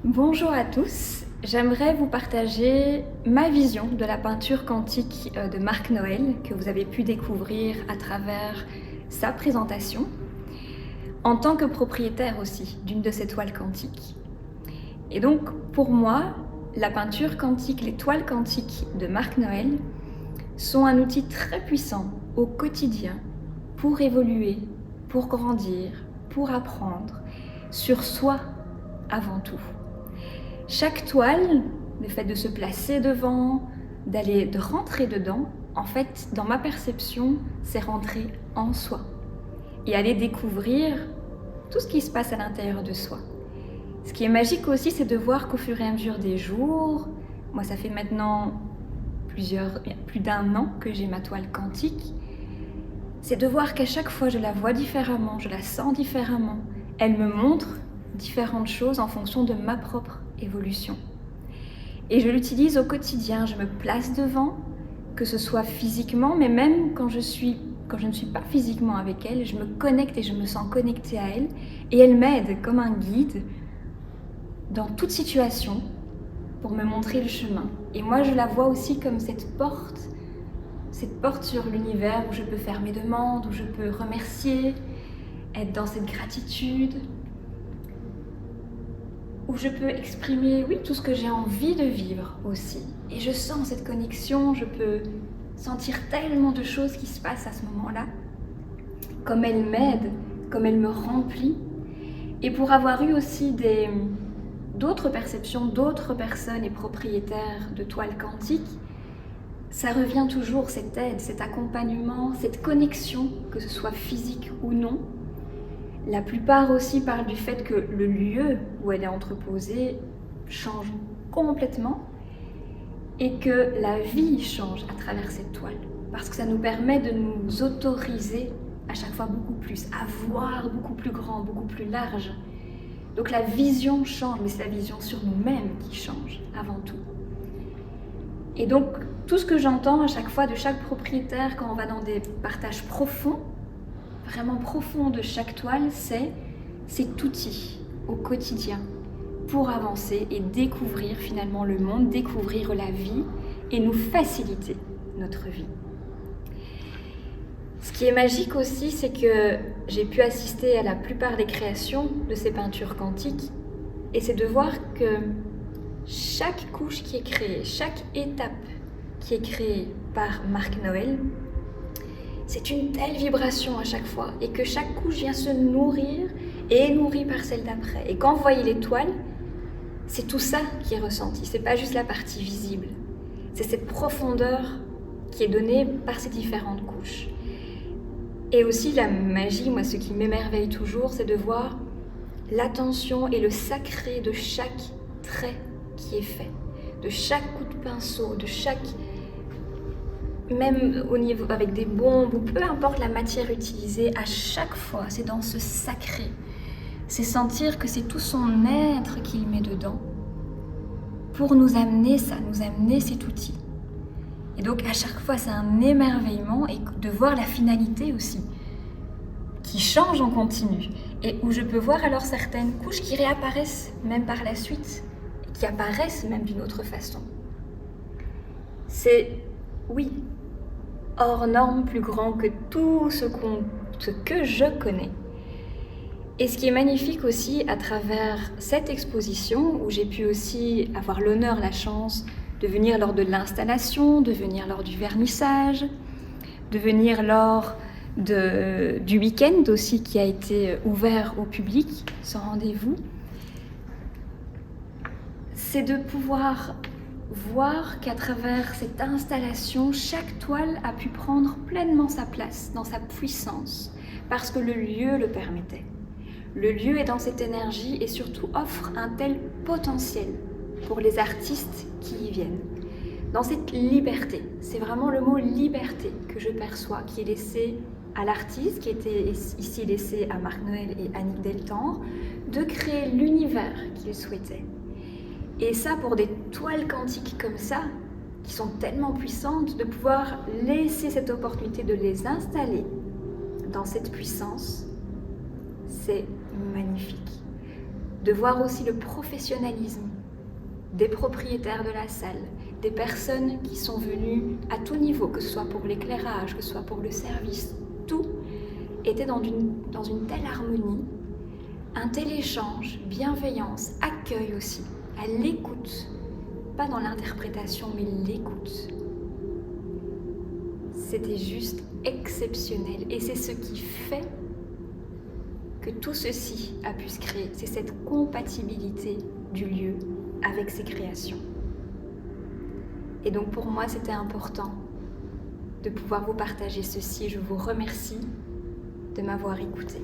Bonjour à tous, j'aimerais vous partager ma vision de la peinture quantique de Marc Noël que vous avez pu découvrir à travers sa présentation, en tant que propriétaire aussi d'une de ces toiles quantiques. Et donc pour moi, la peinture quantique, les toiles quantiques de Marc Noël sont un outil très puissant au quotidien pour évoluer, pour grandir, pour apprendre sur soi avant tout. Chaque toile, le fait de se placer devant, de rentrer dedans, en fait, dans ma perception, c'est rentrer en soi et aller découvrir tout ce qui se passe à l'intérieur de soi. Ce qui est magique aussi, c'est de voir qu'au fur et à mesure des jours, moi ça fait maintenant plus d'un an que j'ai ma toile quantique, c'est de voir qu'à chaque fois je la vois différemment, je la sens différemment, elle me montre différentes choses en fonction de ma propre évolution. Et je l'utilise au quotidien, je me place devant, que ce soit physiquement, mais même quand je ne suis pas physiquement avec elle, je me connecte et je me sens connectée à elle, et elle m'aide comme un guide dans toute situation pour me montrer le chemin. Et moi je la vois aussi comme cette porte sur l'univers où je peux faire mes demandes, où je peux remercier, être dans cette gratitude, où je peux exprimer, oui, tout ce que j'ai envie de vivre aussi. Et je sens cette connexion, je peux sentir tellement de choses qui se passent à ce moment-là, comme elle m'aide, comme elle me remplit. Et pour avoir eu aussi d'autres perceptions, d'autres personnes et propriétaires de toiles quantiques, ça revient toujours, cette aide, cet accompagnement, cette connexion, que ce soit physique ou non. La plupart aussi parlent du fait que le lieu où elle est entreposée change complètement et que la vie change à travers cette toile, parce que ça nous permet de nous autoriser à chaque fois beaucoup plus, à voir beaucoup plus grand, beaucoup plus large. Donc la vision change, mais c'est la vision sur nous-mêmes qui change avant tout. Et donc tout ce que j'entends à chaque fois de chaque propriétaire quand on va dans des partages profonds, vraiment profond de chaque toile, c'est cet outil au quotidien pour avancer et découvrir finalement le monde, découvrir la vie et nous faciliter notre vie. Ce qui est magique aussi, c'est que j'ai pu assister à la plupart des créations de ces peintures quantiques et c'est de voir que chaque couche qui est créée, chaque étape qui est créée par Marc Noël, c'est une telle vibration à chaque fois et que chaque couche vient se nourrir et est nourrie par celle d'après. Et quand vous voyez l'étoile, c'est tout ça qui est ressenti, c'est pas juste la partie visible. C'est cette profondeur qui est donnée par ces différentes couches. Et aussi la magie, moi ce qui m'émerveille toujours, c'est de voir l'attention et le sacré de chaque trait qui est fait, de chaque coup de pinceau, de chaque... Même au niveau avec des bombes ou peu importe la matière utilisée, à chaque fois, c'est dans ce sacré. C'est sentir que c'est tout son être qu'il met dedans pour nous amener ça, nous amener cet outil. Et donc à chaque fois, c'est un émerveillement et de voir la finalité aussi, qui change en continu et où je peux voir alors certaines couches qui réapparaissent même par la suite, qui apparaissent même d'une autre façon. C'est, oui, hors norme, plus grand que tout ce que je connais. Et ce qui est magnifique aussi à travers cette exposition, où j'ai pu aussi avoir l'honneur, la chance de venir lors de l'installation, de venir lors du vernissage, de venir lors du week-end aussi qui a été ouvert au public, sans rendez-vous, c'est de pouvoir voir qu'à travers cette installation, chaque toile a pu prendre pleinement sa place dans sa puissance, parce que le lieu le permettait. Le lieu est dans cette énergie et surtout offre un tel potentiel pour les artistes qui y viennent. Dans cette liberté, c'est vraiment le mot liberté que je perçois, qui est laissé à l'artiste, qui était ici laissé à Marc Noël et Annick Deltendre, de créer l'univers qu'il souhaitait. Et ça, pour des toiles quantiques comme ça, qui sont tellement puissantes, de pouvoir laisser cette opportunité de les installer dans cette puissance, c'est magnifique. de voir aussi le professionnalisme des propriétaires de la salle, des personnes qui sont venues à tout niveau, que ce soit pour l'éclairage, que ce soit pour le service, tout était dans une telle harmonie, un tel échange, bienveillance, accueil aussi, à l'écoute, pas dans l'interprétation, mais l'écoute. C'était juste exceptionnel et c'est ce qui fait que tout ceci a pu se créer, c'est cette compatibilité du lieu avec ses créations. Et donc pour moi, c'était important de pouvoir vous partager ceci et je vous remercie de m'avoir écouté.